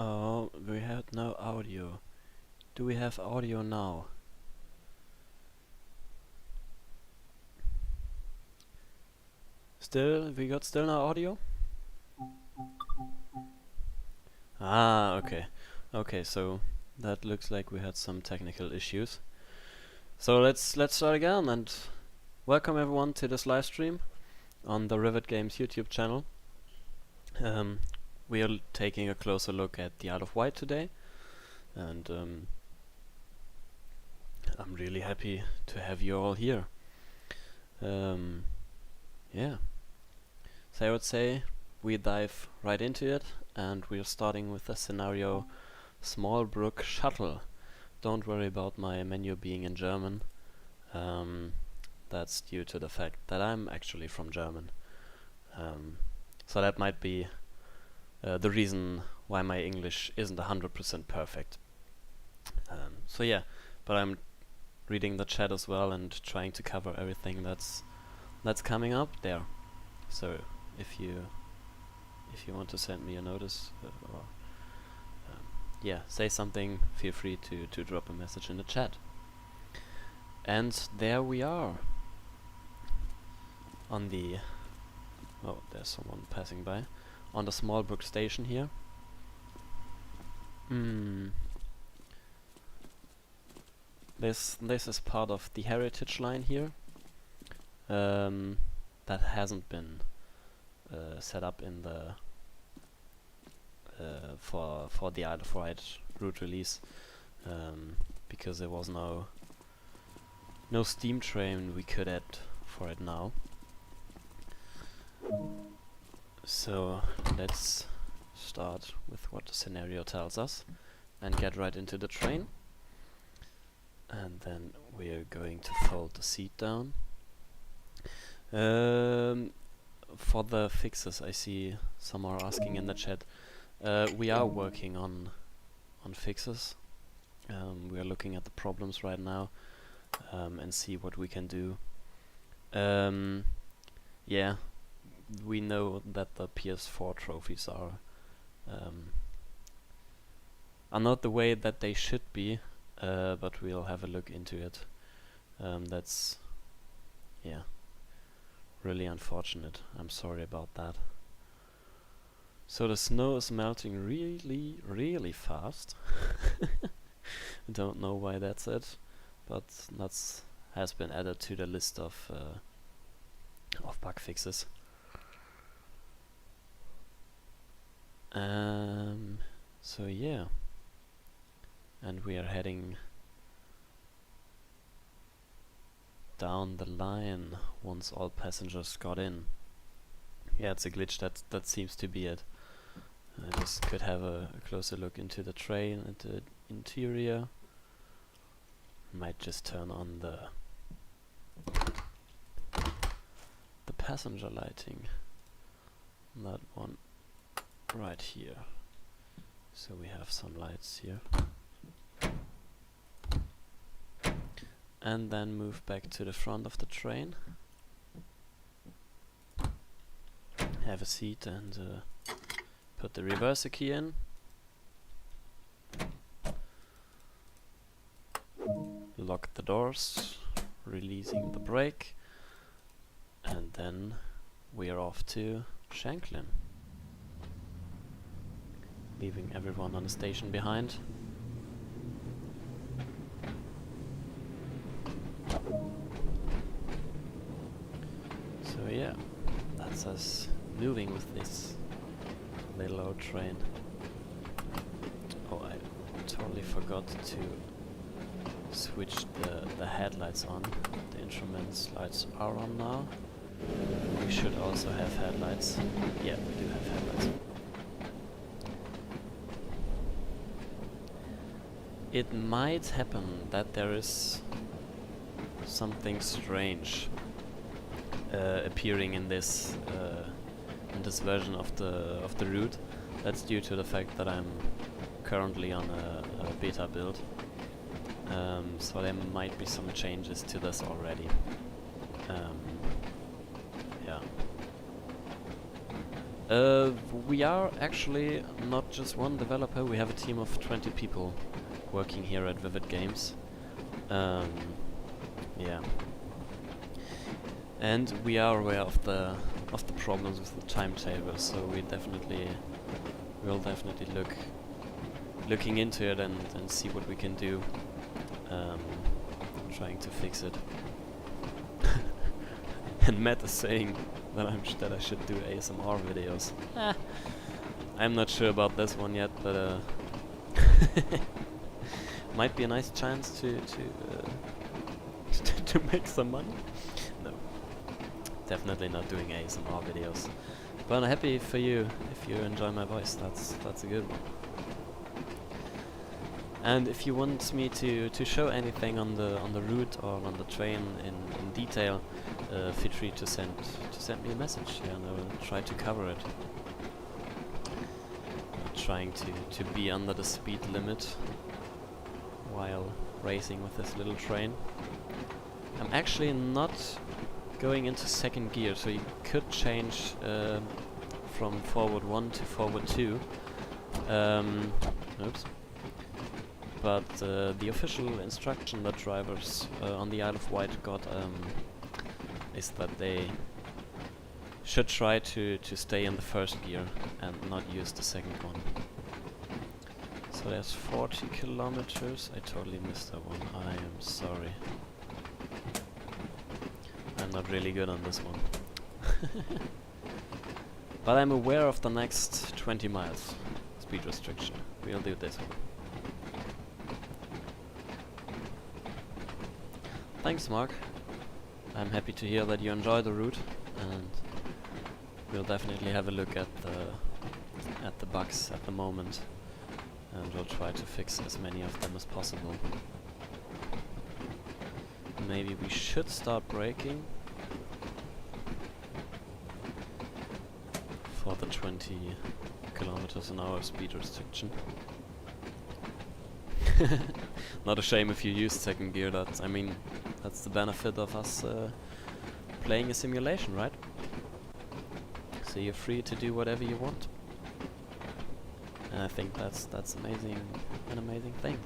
Oh, we had no audio. Do we have audio now? We got still no audio? Ah, okay. Okay, so that looks like we had some technical issues. So let's start again and welcome everyone to this live stream on the Rivet Games YouTube channel. We are taking a closer look at the Isle of Wight today, and I'm really happy to have you all here. Yeah. So I would say we dive right into it, and we're starting with the scenario Small Brook Shuttle. Don't worry about my menu being in German. That's due to the fact that I'm actually from German. So that might be the reason why my English isn't 100% perfect. So yeah, but I'm reading the chat as well and trying to cover everything that's coming up there. So if you want to send me a notice or yeah, say something, feel free to drop a message in the chat. And there we are on the there's someone passing by on the Small Brook station here. This is part of the heritage line here that hasn't been set up in the for the Isle of Wight route release because there was no steam train we could add for it now. So let's start with what the scenario tells us and get right into the train. And then we are going to fold the seat down. For the fixes, I see some are asking in the chat. We are working on fixes. We are looking at the problems right now and see what we can do. Yeah, we know that the PS4 trophies are not the way that they should be, but we'll have a look into it. That's really unfortunate. I'm sorry about that. So the snow is melting really fast. I don't know why that's it, but has been added to the list of bug fixes. So yeah, and we are heading down the line once all passengers got in. Yeah, it's a glitch. That seems to be it. I just could have a closer look into the train and the interior. Might just turn on the passenger lighting. That one right here. So we have some lights here. And then move back to the front of the train. Have a seat and put the reverser key in. Lock the doors, releasing the brake. And then we are off to Shanklin. Leaving everyone on the station behind. So yeah, that's us moving with this little old train. Oh, I totally forgot to switch the headlights on. The instruments lights are on now. We should also have headlights. Yeah, we do have headlights. It might happen that there is something strange appearing in this version of the route. That's due to the fact that I'm currently on a beta build. So there might be some changes to this already. Yeah. We are actually not just one developer, we have a team of 20 people working here at Vivid Games. Yeah. And we are aware of the problems with the timetable, so we'll definitely looking into it and see what we can do, trying to fix it. And Matt is saying that I should do ASMR videos. I'm not sure about this one yet, but might be a nice chance to to make some money. No, definitely not doing ASMR videos. But I'm happy for you if you enjoy my voice. That's a good one. And if you want me to show anything on the route or on the train in detail, feel free to send me a message, yeah, and I will try to cover it. I'm trying to be under the speed limit while racing with this little train. I'm actually not going into second gear, so you could change from forward 1 to forward 2. Oops. But the official instruction that drivers on the Isle of Wight got is that they should try to stay in the first gear and not use the second one. So there's 40 kilometers. I totally missed that one. I am sorry. I'm not really good on this one. But I'm aware of the next 20 miles speed restriction. We'll do this one. Thanks, Mark. I'm happy to hear that you enjoy the route, and we'll definitely have a look at the bugs at the moment, and we'll try to fix as many of them as possible. Maybe we should start braking for the 20 kilometers an hour speed restriction. Not a shame if you use second gear. That's the benefit of us playing a simulation, right? So you're free to do whatever you want. And I think that's an amazing thing.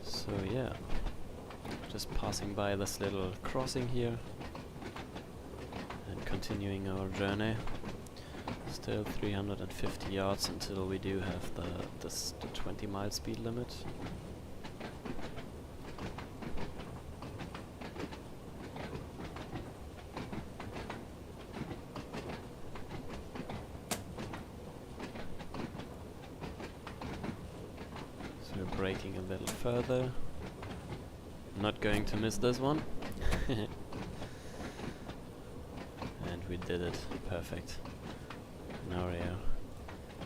So yeah, just passing by this little crossing here and continuing our journey. Still 350 yards until we do have the 20-mile speed limit. So we're braking a little further. Not going to miss this one. And we did it. Perfect. Now we are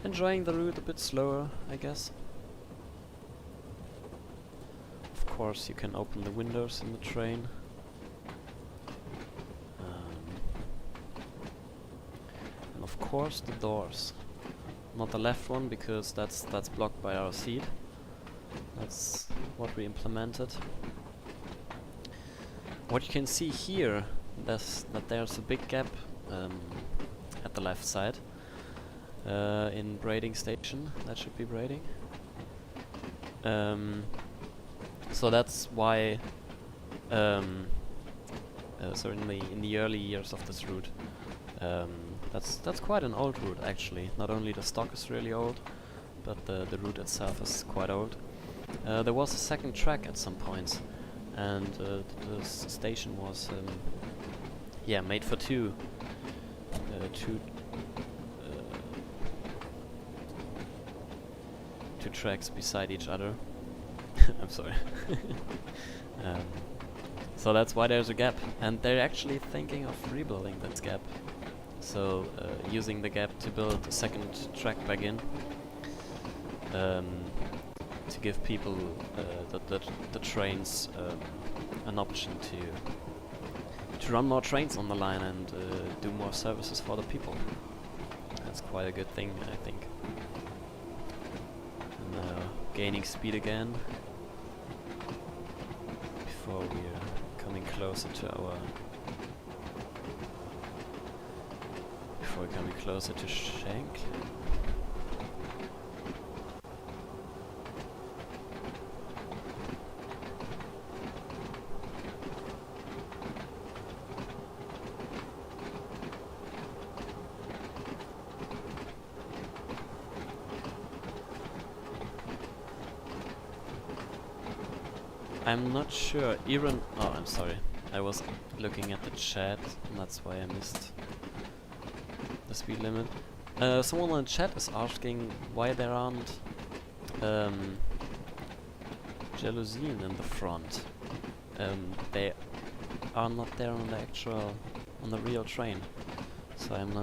enjoying the route a bit slower, I guess. Of course, you can open the windows in the train. And of course the doors. Not the left one, because that's blocked by our seat. That's what we implemented. What you can see here is that there's a big gap at the left side. In braiding station, that should be braiding. So that's why certainly in the early years of this route, that's quite an old route actually. Not only the stock is really old, but the route itself is quite old. There was a second track at some point, and the station was made for two tracks beside each other. I'm sorry. So that's why there's a gap, and they're actually thinking of rebuilding that gap. So using the gap to build a second track back in, to give people the trains an option to run more trains on the line and do more services for the people. That's quite a good thing, I think. Gaining speed again before we're coming closer to our we're coming closer to Shanklin. I'm not sure. Oh, I'm sorry. I was looking at the chat, and that's why I missed the speed limit. Someone in the chat is asking why there aren't jalousien in the front. They are not there on the real train, so I'm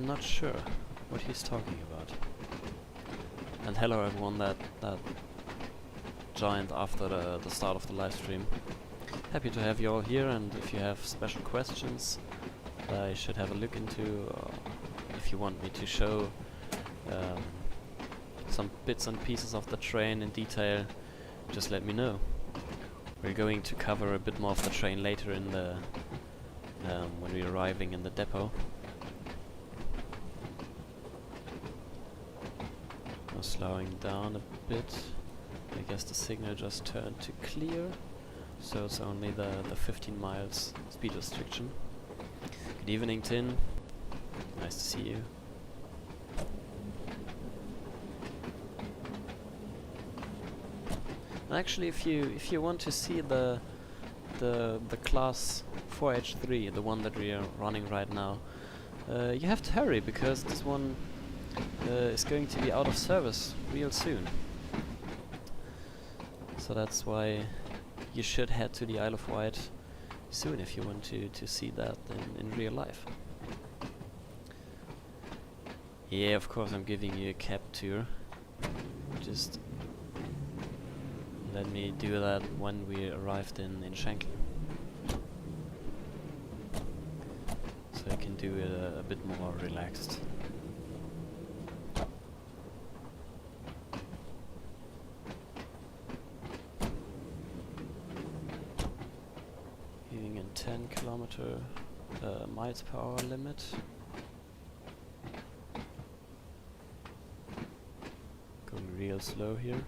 not sure what he's talking about. And hello everyone that joined after the start of the live stream. Happy to have you all here, and if you have special questions I should have a look into, or if you want me to show some bits and pieces of the train in detail, just let me know. We're going to cover a bit more of the train later in the when we're arriving in the depot. Slowing down a bit. I guess the signal just turned to clear, so it's only the 15 miles speed restriction. Good evening, Tin. Nice to see you. And actually, if you want to see the class 4H3, the one that we are running right now, you have to hurry, because this one is going to be out of service real soon. So that's why you should head to the Isle of Wight soon if you want to see that in real life. Yeah, of course I'm giving you a cab tour. Just let me do that when we arrived in Shanklin, so I can do it a bit more relaxed. Giving a 10 kilometer miles per hour limit. Going real slow here.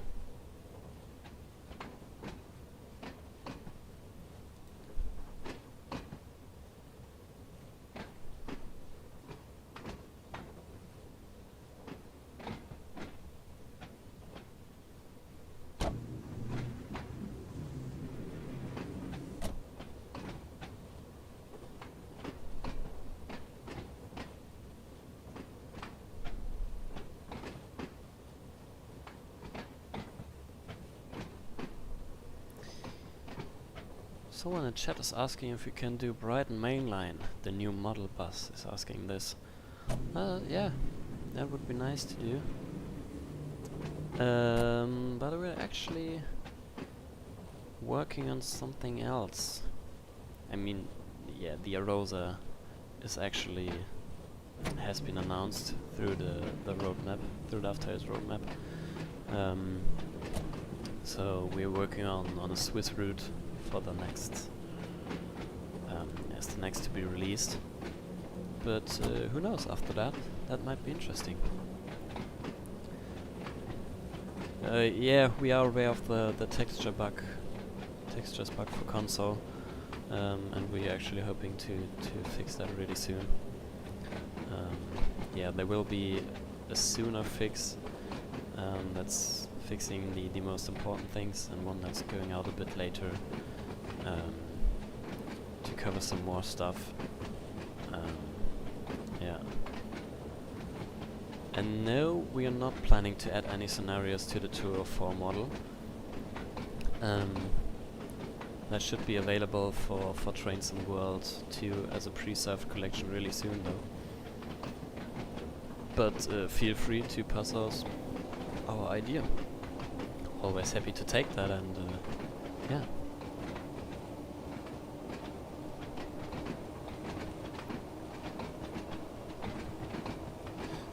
Someone in chat is asking if we can do Brighton Mainline. The new model bus is asking this. Yeah, that would be nice to do. But we're actually working on something else. I mean, yeah, the Arosa is actually has been announced through the roadmap, through the Afterhours roadmap. So we're working on a Swiss route for the next, as the next to be released. But who knows, after that, that might be interesting. Yeah, we are aware of the textures bug for console, and we're actually hoping to fix that really soon. Yeah, there will be a sooner fix that's fixing the most important things, and one that's going out a bit later to cover some more stuff. Yeah. And no, we are not planning to add any scenarios to the 204 model. That should be available for Trains in World 2 as a pre-served collection really soon though. But feel free to pass us our idea. Always happy to take that, and yeah.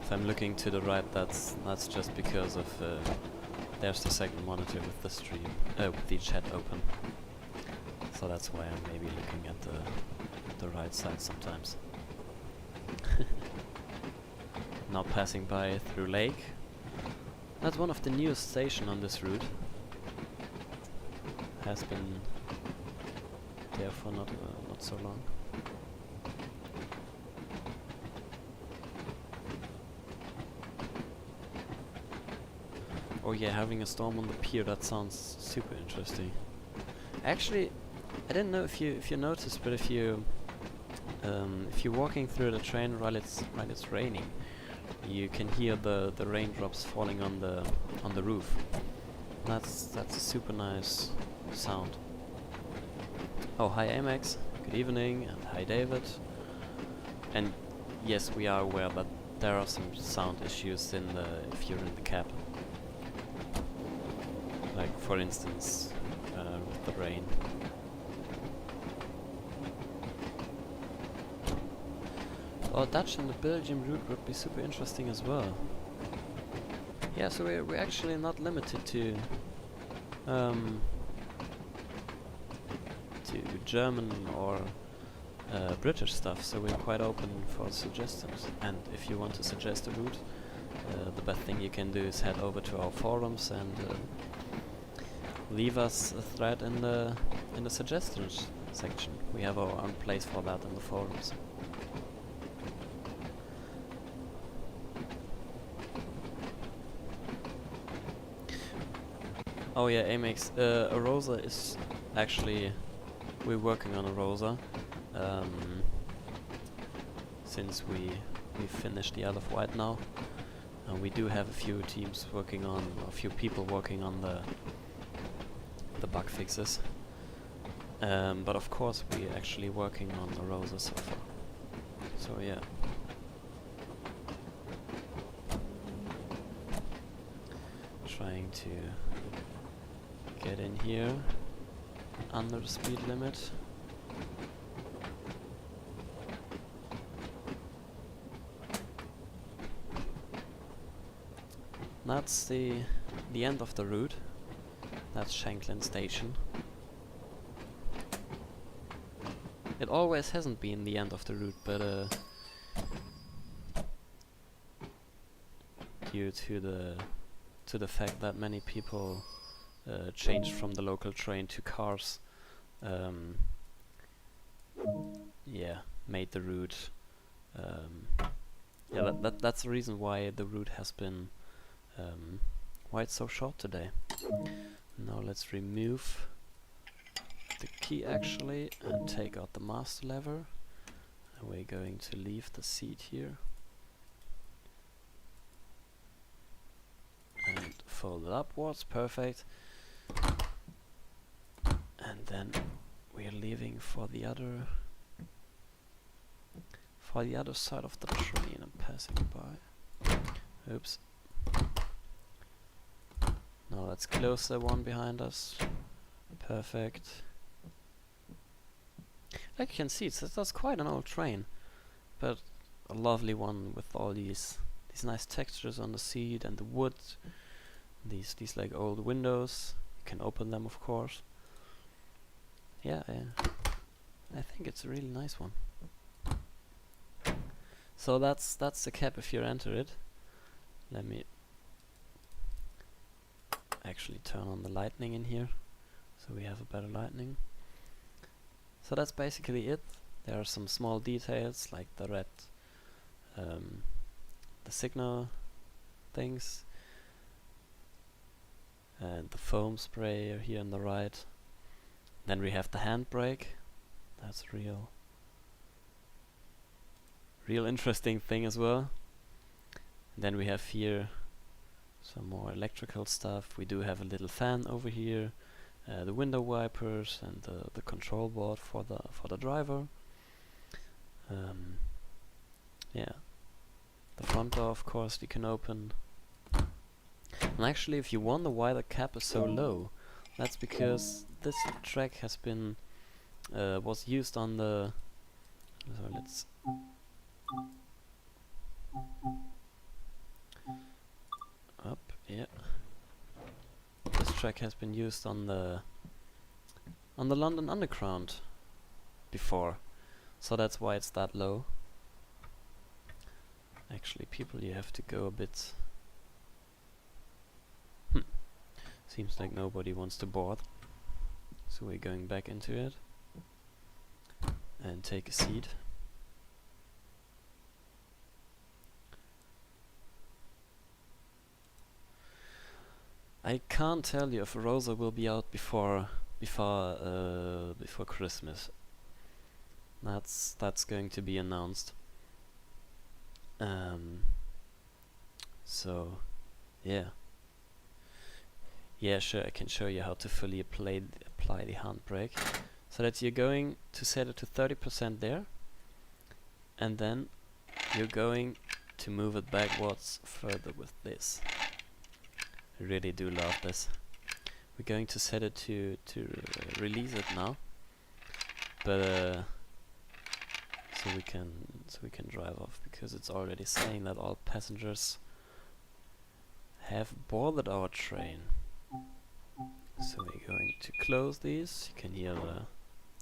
If I'm looking to the right, that's just because of there's the second monitor with the stream, with the chat open. So that's why I'm maybe looking at the right side sometimes. Now passing by through lake. That's one of the newest stations on this route. Has been there for not so long. Oh yeah, having a storm on the pier, that sounds super interesting. Actually, I didn't know if you noticed, but if you're walking through the train while it's raining, you can hear the raindrops falling on the roof. That's a super nice sound. Oh, hi Amex, good evening, and hi David. And yes, we are aware that there are some sound issues if you're in the cab. Like for instance, with the rain. Oh, Dutch and the Belgium route would be super interesting as well. Yeah, so we're actually not limited to German or British stuff, so we're quite open for suggestions. And if you want to suggest a route, the best thing you can do is head over to our forums and leave us a thread in the suggestions section. We have our own place for that in the forums. Oh yeah, Amex, a Rosa is actually, we're working on a Rosa since we finished the Isle of Wight now, and we do have a few teams working on, a few people working on the bug fixes, but of course we're actually working on the Rosa so far. So yeah. Trying to get in here under the speed limit. That's the end of the route. That's Shanklin station. It always hasn't been the end of the route, but due to the fact that many people changed from the local train to cars, yeah, made the route. Yeah, that's the reason why the route has been why it's so short today. Now let's remove the key actually and take out the master lever. And we're going to leave the seat here and fold it upwards. Perfect. And then we're leaving for the other side of the train and passing by. Oops. Now let's close the one behind us. Perfect. Like you can see, that's quite an old train, but a lovely one with all these nice textures on the seat and the wood. These like old windows. You can open them, of course. Yeah, I think it's a really nice one. So that's the cab if you enter it. Let me actually turn on the lighting in here, so we have a better lighting. So that's basically it. There are some small details like the red, the signal things, and the foam spray here on the right. Then we have the handbrake. That's real interesting thing as well. And then we have here some more electrical stuff. We do have a little fan over here, the window wipers, and the control board for the driver. Yeah, the front door, of course, you can open. And actually, if you wonder why the cap is so low, that's because this track has been was used on the. So let's. Up, yeah. This track has been used on the London Underground before, So that's why it's that low. Actually, people, you have to go a bit... Seems like nobody wants to board. So we're going back into it. And take a seat. I can't tell you if Rosa will be out before Christmas. That's going to be announced. So yeah. Yeah, sure, I can show you how to fully apply the handbrake. So that you're going to set it to 30% there, and then you're going to move it backwards further with this. I really do love this. We're going to set it to release it now, but so we can drive off, because it's already saying that all passengers have boarded our train. So we're going to close these. You can hear the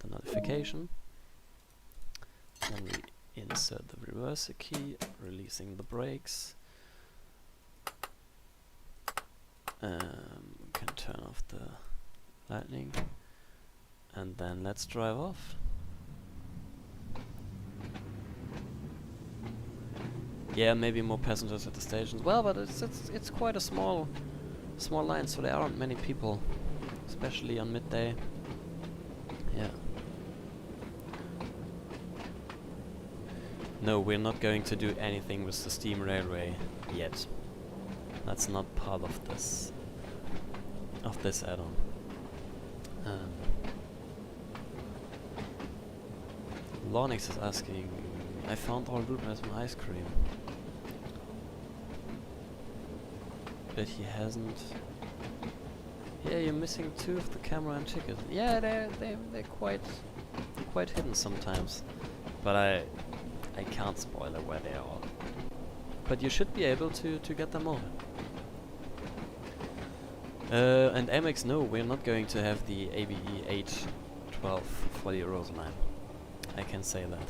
notification. Then we insert the reverser key, releasing the brakes. We can turn off the lightning, and then let's drive off. Yeah, maybe more passengers at the stations. Well, but it's quite a small line, so there aren't many people, especially on midday. Yeah. No, we're not going to do anything with the steam railway yet. That's not part of this add-on. Lonix is asking, I found all route maps and ice cream. But he hasn't. Yeah, you're missing 2 of the camera and ticket. Yeah, they're quite hidden sometimes. But I can't spoil it where they are. But you should be able to get them all. And MX, no, we're not going to have the ABE 812 for the Rosa line. I can say that.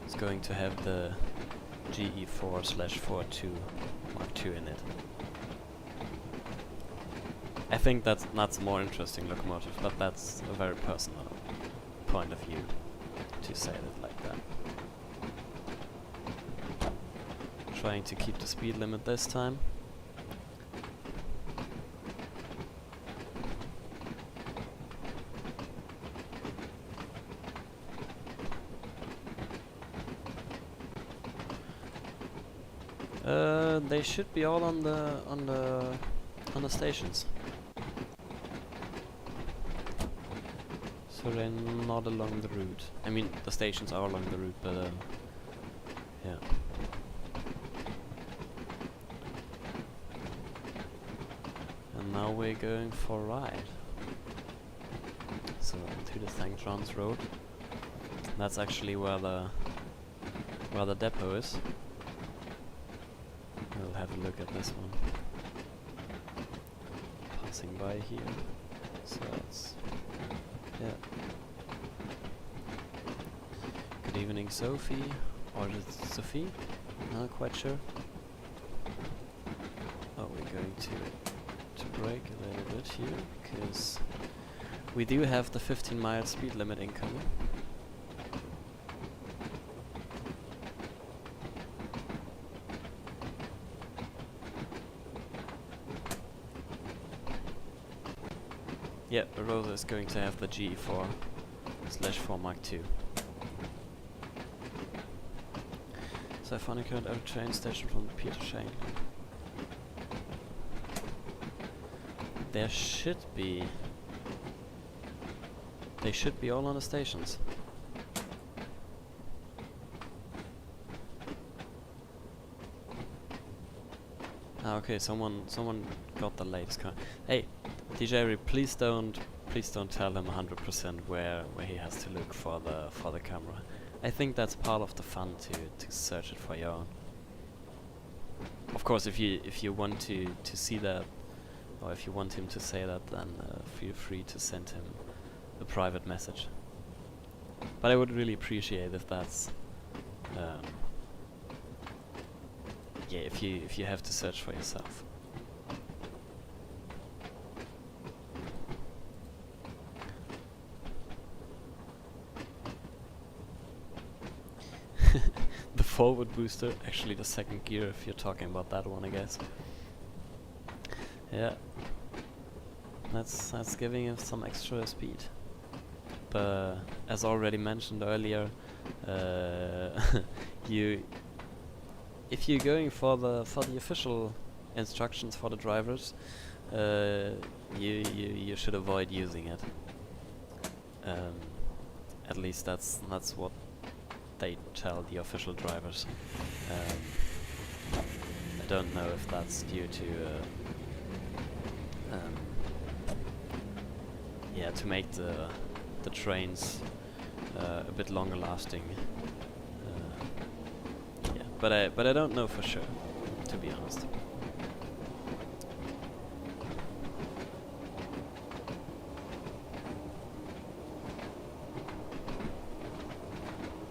It's going to have the GE4/42 Mark II in it. I think that's a more interesting locomotive, but that's a very personal point of view to say it like that. Trying to keep the speed limit this time. They should be all on the stations. So they're not along the route. I mean, the stations are along the route, but yeah. And now we're going for a ride. So to the St. John's Road. That's actually where the depot is. We'll have a look at this one. Passing by here. So that's, yeah. Good evening, Sophie. Or is it Sophie? Not quite sure. Oh, we're going to brake a little bit here, because we do have the 15-mile speed limit incoming. Yep, Rosa is going to have the GE4/4 Mark II. So I found a current out train station from Peter Shanklin. There should be. They should be all on the stations. Ah, okay, someone got the latest car. Hey, DJ, please don't tell him 100% where he has to look for the camera. I think that's part of the fun to search it for your own. Of course, if you want to see that, or if you want him to say that, then feel free to send him a private message. But I would really appreciate if that's yeah, if you have to search for yourself. The forward booster, actually the second gear if you're talking about that one, I guess. Yeah. That's giving him some extra speed. But as already mentioned earlier, if you're going for the official instructions for the drivers, you should avoid using it. At least that's what they tell the official drivers. I don't know if that's due to yeah, to make the trains a bit longer lasting. Yeah, but I don't know for sure, to be honest.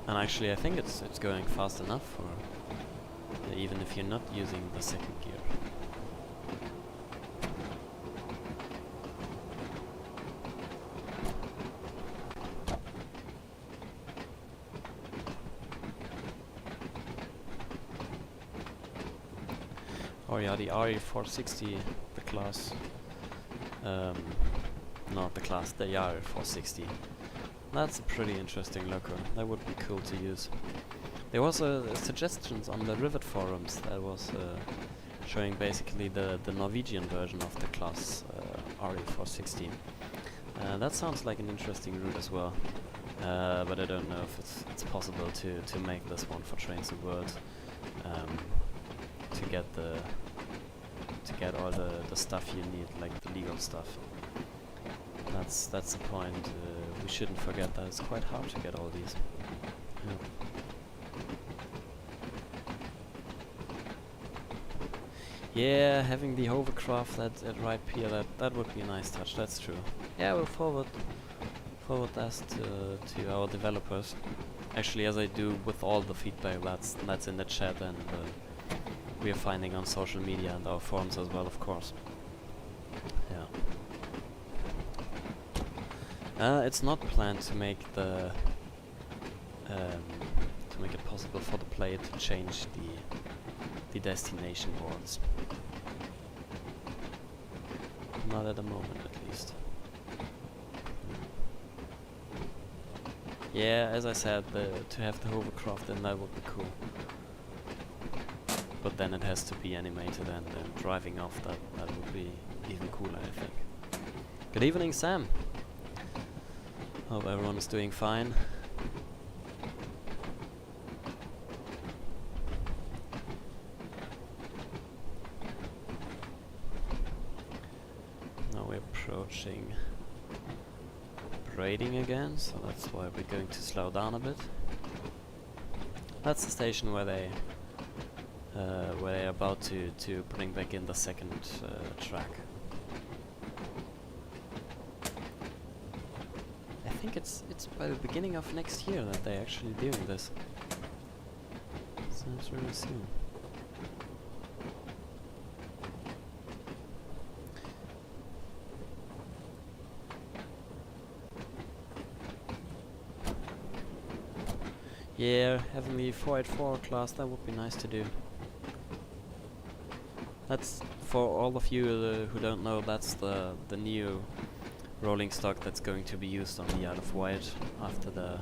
And actually, I think it's going fast enough for even if you're not using the second gear. Oh yeah, the RE460, the class, not the class, the RE460. That's a pretty interesting loco. That would be cool to use. There was suggestions on the Rivet forums that was showing basically the Norwegian version of the class RE460. That sounds like an interesting route as well. But I don't know if it's possible to make this one for Trains and Worlds. To get all the stuff you need, like the legal stuff. That's the point. We shouldn't forget that it's quite hard to get all these. Yeah, having the hovercraft at right pier, that would be a nice touch. That's true. Yeah, we'll forward that to our developers. Actually, as I do with all the feedback that's in the chat and we are finding on social media and our forums as well, of course. Yeah. It's not planned to make the to make it possible for the player to change the destination boards. Not at the moment, at least. Yeah, as I said, to have the hovercraft, then that would be cool. But then it has to be animated, and driving off that would be even cooler, I think. Good evening, Sam. Hope everyone is doing fine. Now we're approaching braiding again, so that's why we're going to slow down a bit. That's the station where they're about to bring back in the second track. I think it's by the beginning of next year that they're actually doing this. So it's really soon. Yeah, having the 484 class, that would be nice to do. That's, for all of you who don't know, that's the new rolling stock that's going to be used on the Isle of Wight after the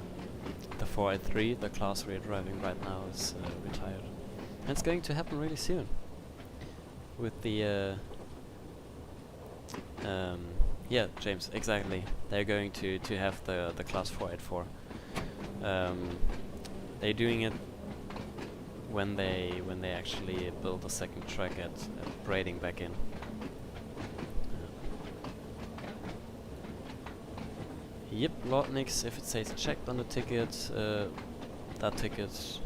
483, the class we're driving right now, is retired. And it's going to happen really soon. With the yeah, James, exactly. They're going to have the class 484. They're doing it when they actually build a second track at braiding back in. Yep, Lord Nix, if it says checked on the ticket, that ticket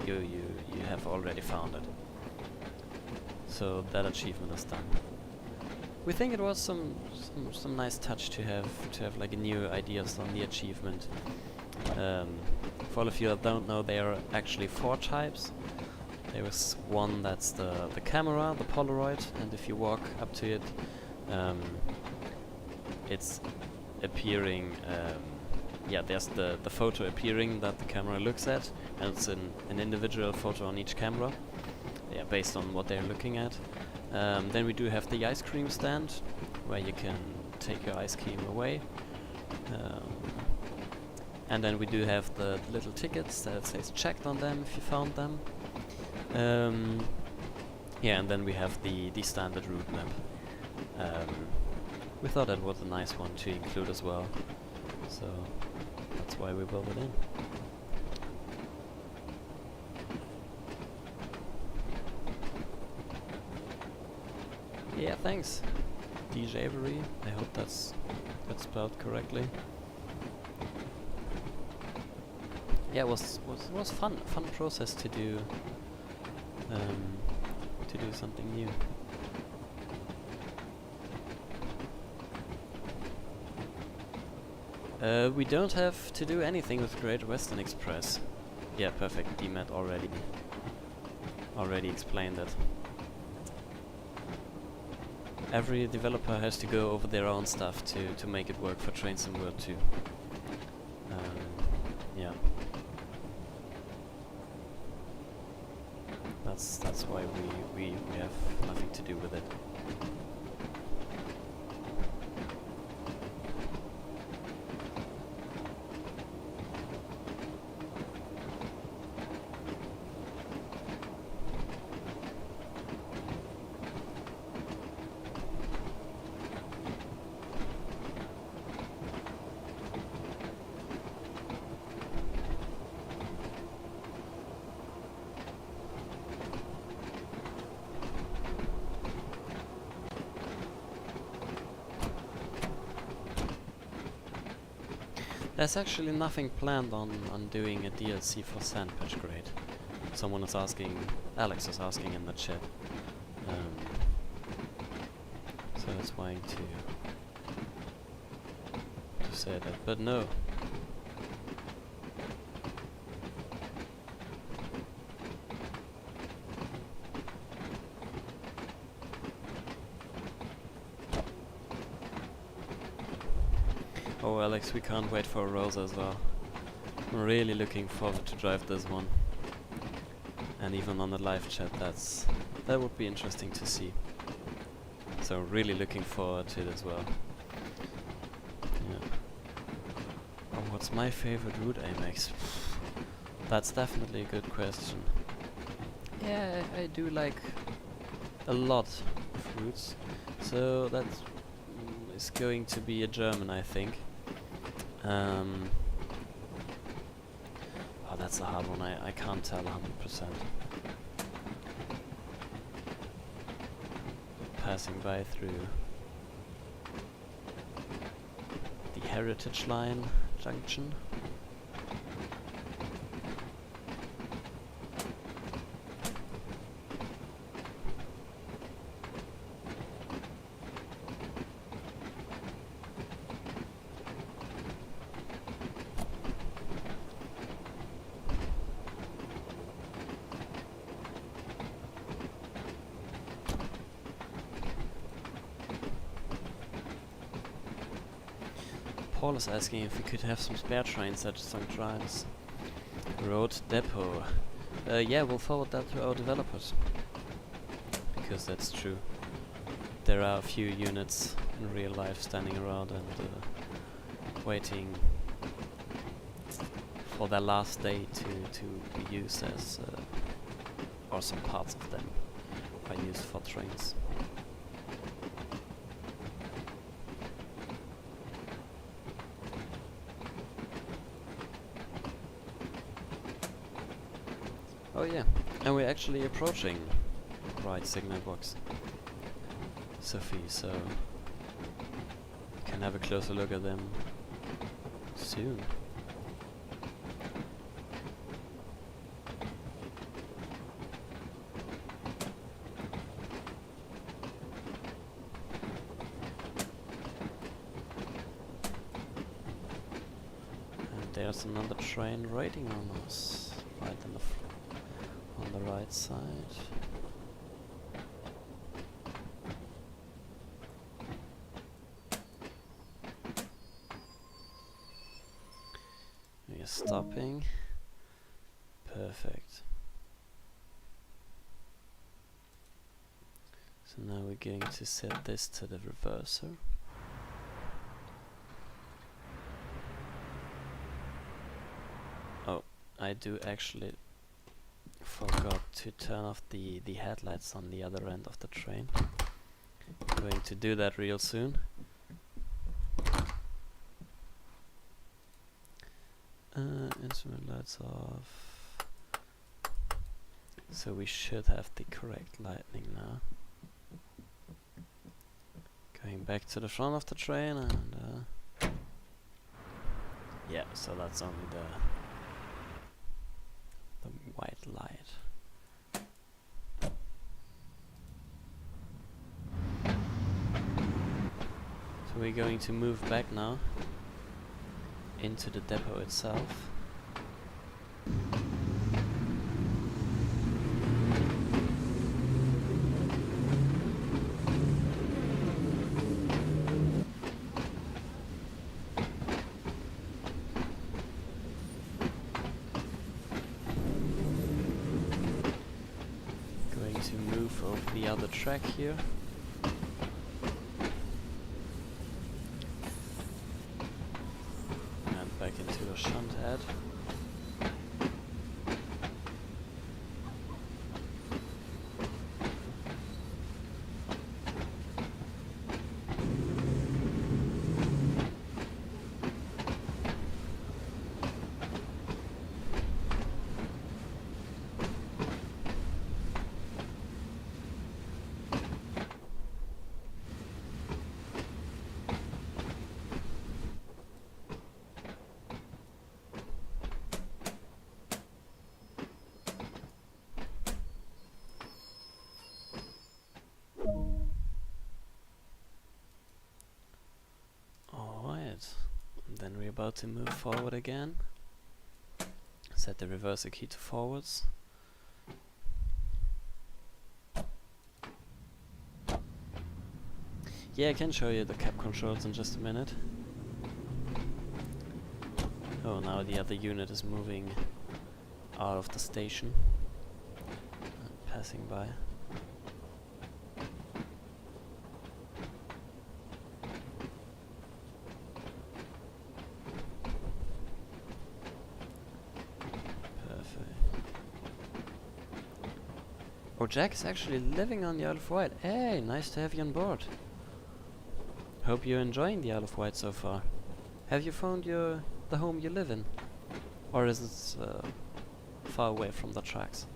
you have already found it. So that achievement is done. we think it was some nice touch to have like a new ideas on the achievement. For all of you that don't know, there are actually 4 types. There is one that's the camera, the Polaroid, and if you walk up to it, it's appearing. Yeah, there's the photo appearing that the camera looks at, and it's an individual photo on each camera. Yeah, based on what they're looking at. Then we do have the ice cream stand, where you can take your ice cream away. And then we do have the little tickets that says checked on them if you found them. Yeah, and then we have the standard route map. We thought that was a nice one to include as well, so that's why we built it in. Yeah, thanks, DJ Avery. I hope that's spelled correctly. Yeah, it was fun process to do something new. We don't have to do anything with Great Western Express. Yeah, perfect. DMAT already explained it. Every developer has to go over their own stuff to make it work for Train Sim World 2. Yeah. That's why we have nothing to do with it. There's actually nothing planned on doing a DLC for Sandpatch Grade. Someone is asking, Alex is asking in the chat. So that's why to say that, but no. Oh, Alex, we can't wait for Rosa as well. I'm really looking forward to drive this one. And even on the live chat, that would be interesting to see. So really looking forward to it as well. Yeah. Oh, what's my favorite route, Amex? That's definitely a good question. Yeah, I do like a lot of routes. So that is going to be a German, I think. Oh, that's a hard one. I can't tell 100%. Passing by through the Heritage Line junction. Paul is asking if we could have some spare trains at St. Giles Road Depot. Yeah, we'll forward that to our developers. Because that's true. There are a few units in real life standing around and waiting for their last day to be used as, or some parts of them are used for trains. Oh yeah, and we're actually approaching right signal box, Sophie, so you can have a closer look at them soon. there's another train waiting on us, right on the right side. We are stopping. Perfect. So now we're going to set this to the reverser. Oh, I do actually forgot to turn off the headlights on the other end of the train. I'm going to do that real soon. Instrument lights off. So we should have the correct lighting now. Going back to the front of the train and yeah, so that's only the white light. So we're going to move back now into the depot itself. Going to move over the other track here. Back into a shunt head. Then we're about to move forward again. Set the reverser key to forwards. Yeah, I can show you the cab controls in just a minute. Oh, now the other unit is moving out of the station and passing by. Oh, Jack is actually living on the Isle of Wight. Hey, nice to have you on board. Hope you're enjoying the Isle of Wight so far. Have you found the home you live in? Or is it far away from the tracks?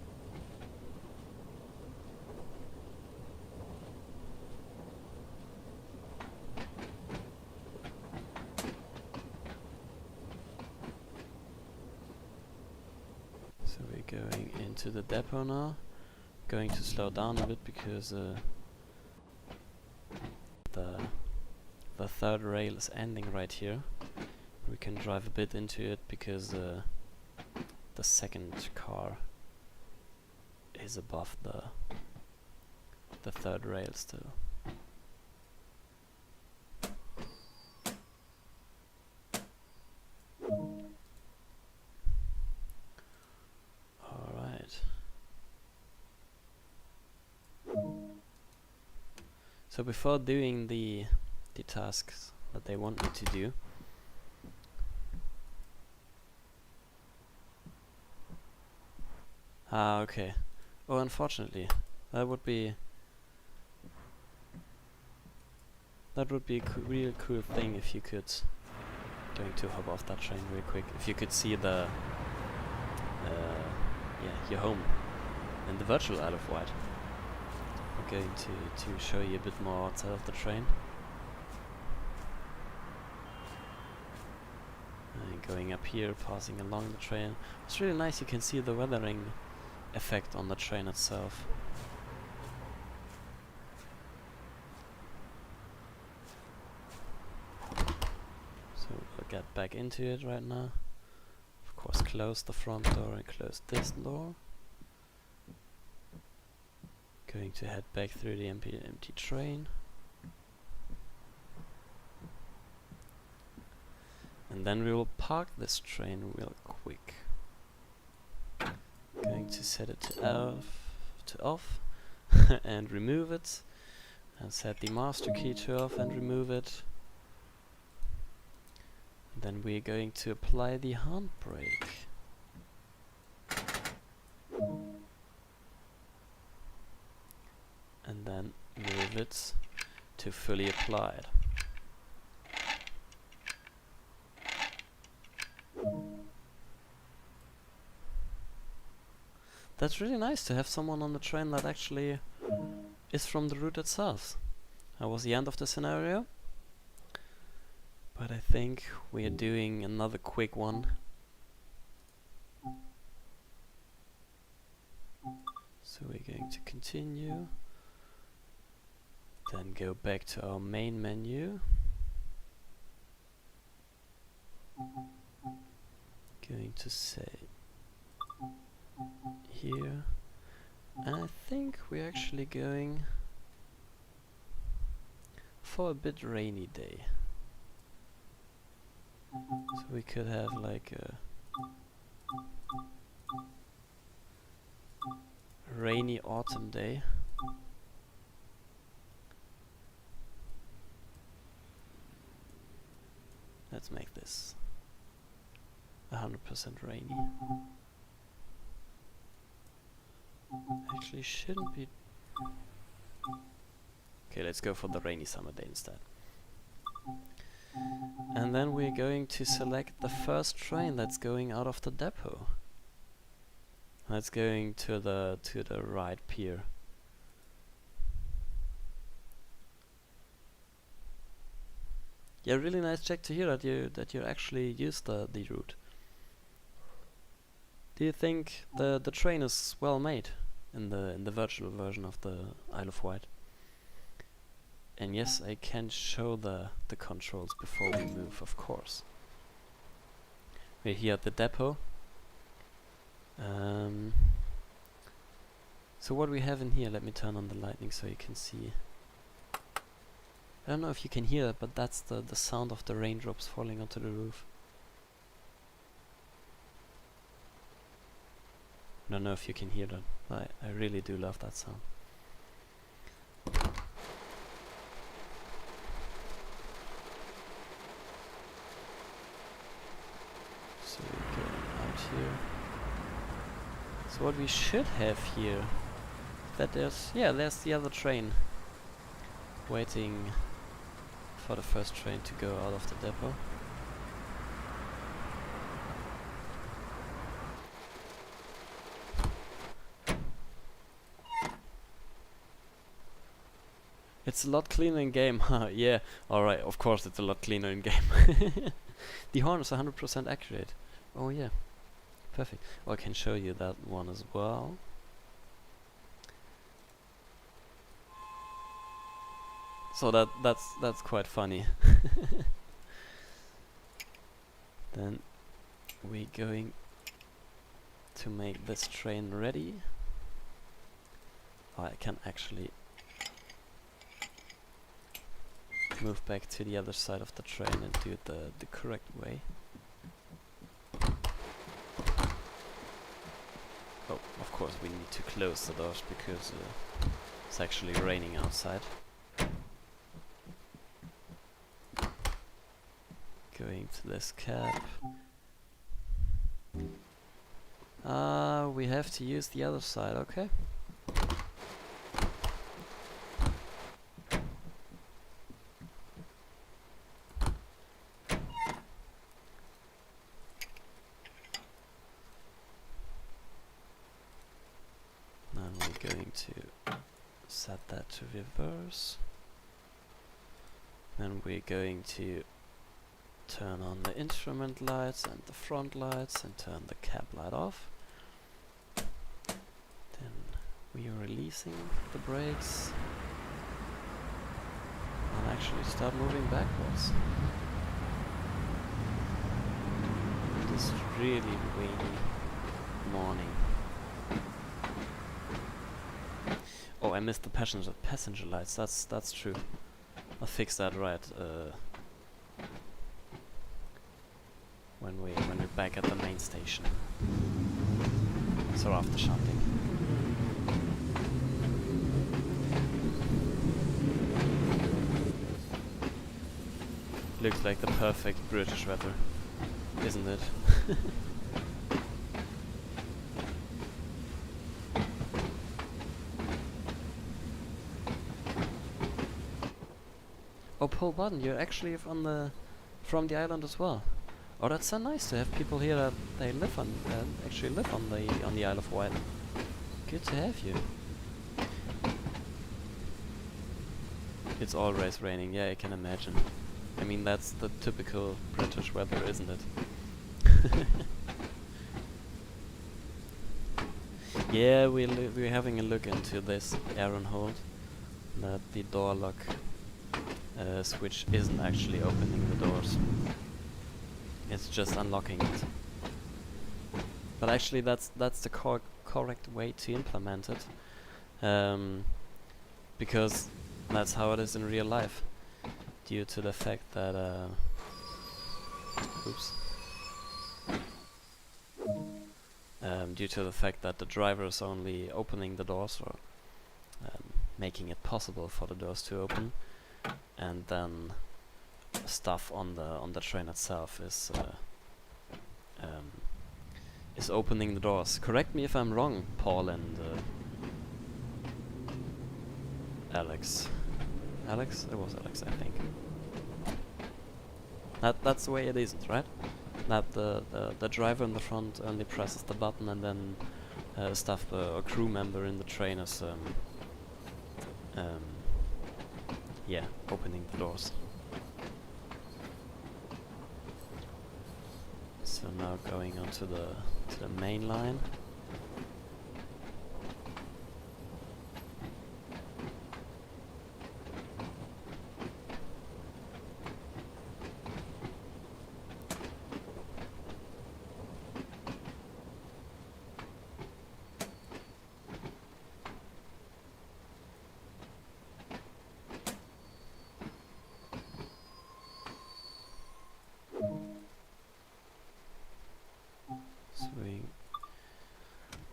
So we're going into the depot now. Going to slow down a bit because the third rail is ending right here. We can drive a bit into it because the second car is above the third rail still. So before doing the tasks that they want me to do, okay. Oh, unfortunately, that would be a real cool thing if you could. Going to hop off that train real quick. If you could see the your home in the virtual Isle of Wight. I'm going to show you a bit more outside of the train. And going up here, passing along the train. It's really nice, you can see the weathering effect on the train itself. So we'll get back into it right now. close the front door and close this door. Going to head back through the empty train. And then we will park this train real quick. Going to set it to off and remove it. And set the master key to off and remove it. And then we're going to apply the handbrake. And then move it to fully applied. That's really nice to have someone on the train that actually is from the route itself. That was the end of the scenario. But I think we are doing another quick one. So we're going to continue. Then go back to our main menu. Going to say here. And I think we're actually going for a bit rainy day. So we could have like a rainy autumn day. Let's make this 100% rainy. Actually shouldn't be. Okay, let's go for the rainy summer day instead. And then we're going to select the first train that's going out of the depot. That's going to the right pier. Yeah, really nice check to hear that you actually used the route. Do you think the train is well made in the virtual version of the Isle of Wight? And yes, I can show the controls before we move, of course. We're here at the depot. So what we have in here, let me turn on the lighting so you can see. I don't know if you can hear it, but that's the sound of the raindrops falling onto the roof. I don't know if you can hear that, but I really do love that sound. So we go out here. So what we should have here, that there's the other train waiting for the first train to go out of the depot. It's a lot cleaner in game, huh? Yeah, alright, of course it's a lot cleaner in game. The horn is 100% accurate. Oh yeah, perfect. Oh, I can show you that one as well. So that's quite funny. Then we're going to make this train ready. Oh, I can actually move back to the other side of the train and do it the correct way. Oh, of course we need to close the doors because it's actually raining outside. Going to this cab. We have to use the other side, okay. Now we're going to set that to reverse. Then we're going to turn on the instrument lights and the front lights and turn the cab light off. Then we are releasing the brakes and actually start moving backwards. this really rainy morning. Oh, I missed the passenger lights. That's true. I'll fix that right when we're back at the main station. So after Shanklin. Looks like the perfect British weather, isn't it? Oh, Paul Button, you're actually from the island as well. Oh, that's so nice to have people here that they live on actually live on the Isle of Wight. Good to have you. It's always raining. Yeah, I can imagine. I mean, that's the typical British weather, isn't it? Yeah, we're having a look into this Aaron hold. That the door lock switch isn't actually opening the doors. It's just unlocking it. But actually, that's the correct way to implement it, because that's how it is in real life. Due to the fact that due to the fact that the driver is only opening the doors or making it possible for the doors to open, and then stuff on the train itself is opening the doors. Correct me if I'm wrong, Paul and Alex. Alex? It was Alex, I think. That's the way it isn't, right? That the driver in the front only presses the button, and then a crew member in the train is yeah, opening the doors. So now going on to the main line.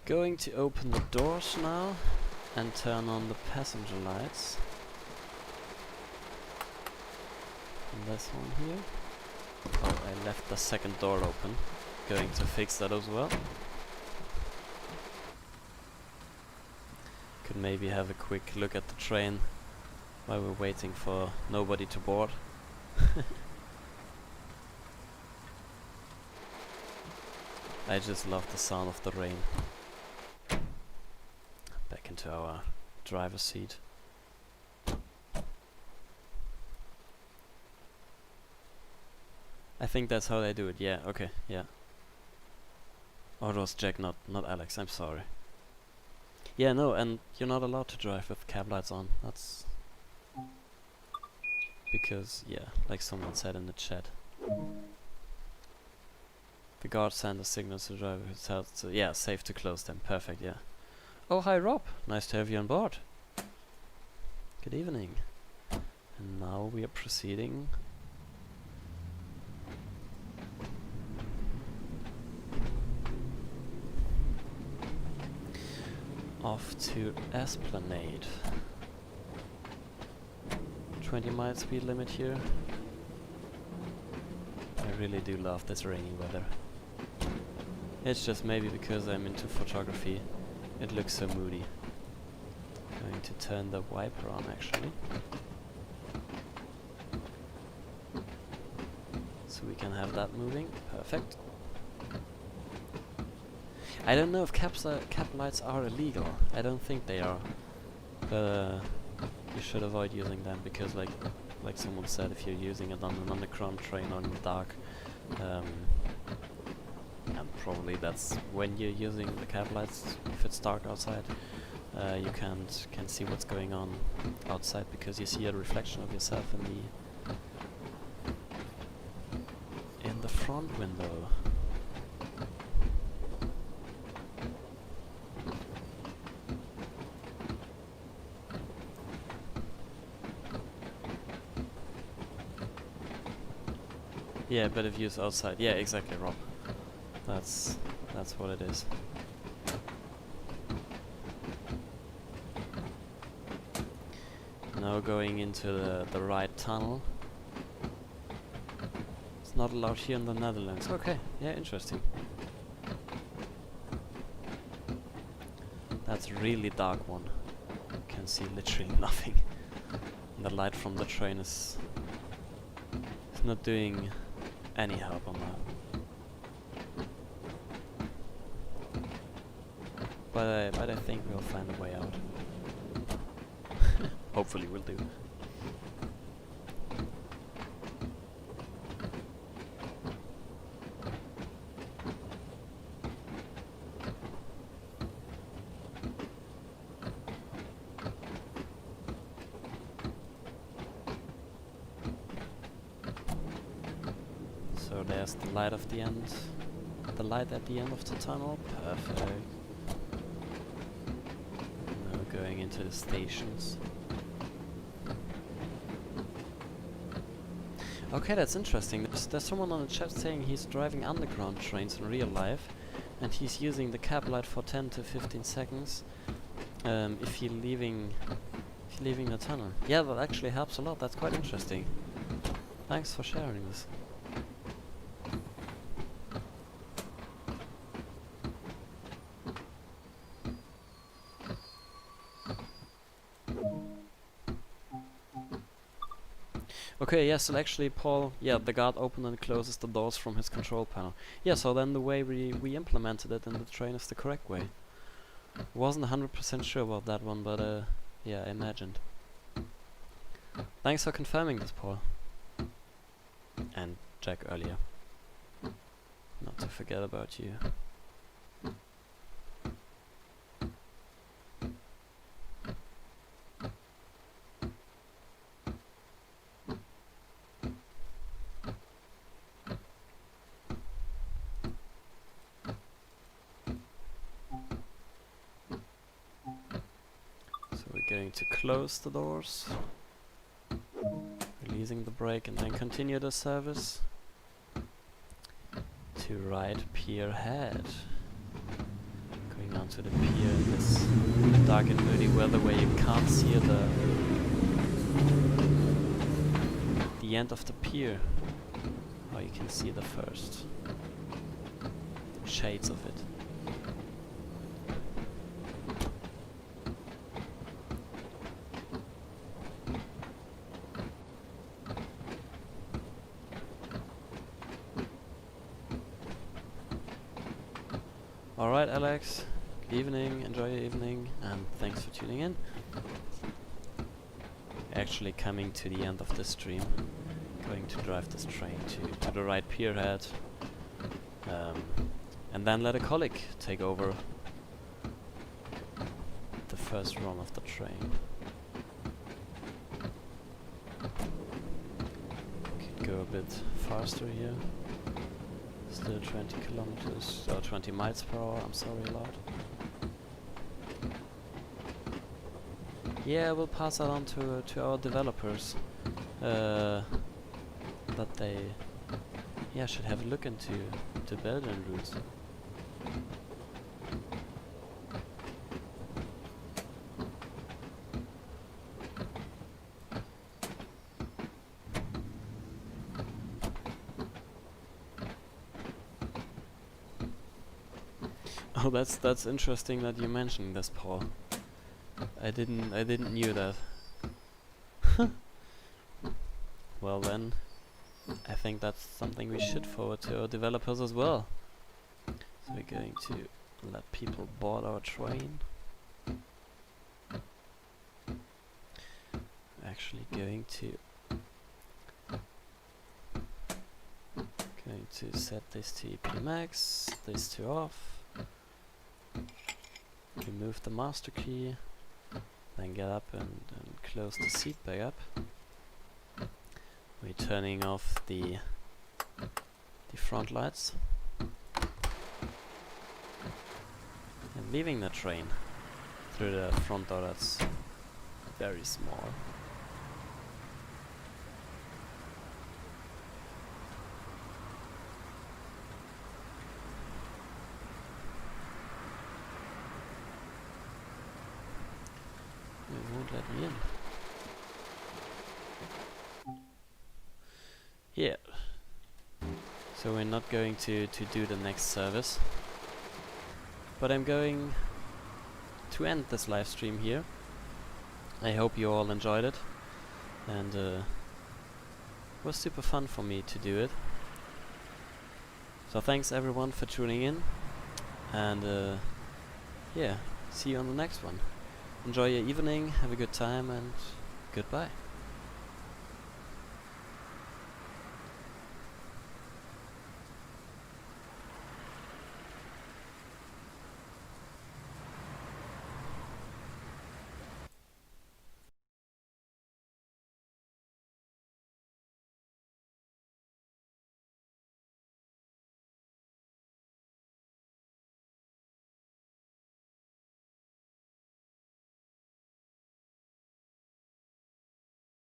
Going to open the doors now and turn on the passenger lights. And this one here. Oh, I left the second door open. Going to fix that as well. Could maybe have a quick look at the train while we're waiting for nobody to board. I just love the sound of the rain. Back into our driver's seat. I think that's how they do it. Yeah, okay, yeah. Oh, it was Jack, not Alex. I'm sorry. Yeah, no, and you're not allowed to drive with cab lights on. That's because, yeah, like someone said in the chat. The guard sent a signal to the driver who tells to, yeah, safe to close them. Perfect, yeah. Oh, hi Rob. Nice to have you on board. Good evening. And now we are proceeding. Off to Esplanade. 20-mile speed limit here. I really do love this rainy weather. It's just maybe because I'm into photography. It looks so moody. Going to turn the wiper on actually. So we can have that moving. Perfect. I don't know if cap lights are illegal. I don't think they are. But you should avoid using them because like someone said, if you're using it on an underground train or in the dark, and probably that's when you're using the cab lights. If it's dark outside, you can't see what's going on outside because you see a reflection of yourself in the front window. Yeah, better views outside. Yeah, exactly, Rob. That's what it is. Now going into the right tunnel. It's not allowed here in the Netherlands. Okay, yeah, interesting. That's a really dark one. Can see literally nothing. And the light from the train is not doing any help on that. But I think we'll find a way out. Hopefully we'll do. So there's the light of the end. The light at the end of the tunnel. Perfect. Now going into the stations. Okay, that's interesting. There's someone on the chat saying he's driving underground trains in real life, and he's using the cab light for 10 to 15 seconds if you're leaving the tunnel. Yeah, that actually helps a lot. That's quite interesting. Thanks for sharing this. Okay, yes, so actually, Paul, yeah, the guard opens and closes the doors from his control panel. Yeah, so then the way we implemented it in the train is the correct way. Wasn't 100% sure about that one, but yeah, I imagined. Thanks for confirming this, Paul. And Jack earlier. Not to forget about you. Going to close the doors, releasing the brake, and then continue the service to right pier head. Going onto the pier in this dark and moody weather where you can't see the end of the pier. Oh, you can see the first shades of it. Alright, Alex, good evening, enjoy your evening, and thanks for tuning in. Actually coming to the end of the stream, going to drive this train to the right pier head, and then let a colleague take over the first run of the train. Could go a bit faster here. Still 20 kilometers, or 20 miles per hour, I'm sorry, loud. Yeah, we'll pass that on to our developers. That they should have a look into Belgian routes. Oh, that's interesting that you mentioned this, Paul. I didn't knew that. Well then, I think that's something we should forward to our developers as well. So we're going to let people board our train. Actually going to set this to EP max, this to off. Remove the master key, then get up and close the seat back up. We're turning off the front lights and leaving the train through the front door that's very small. won't let me in. Yeah. So we're not going to do the next service. But I'm going to end this live stream here. I hope you all enjoyed it. And it was super fun for me to do it. So thanks everyone for tuning in. And yeah, see you on the next one. Enjoy your evening, have a good time, and goodbye.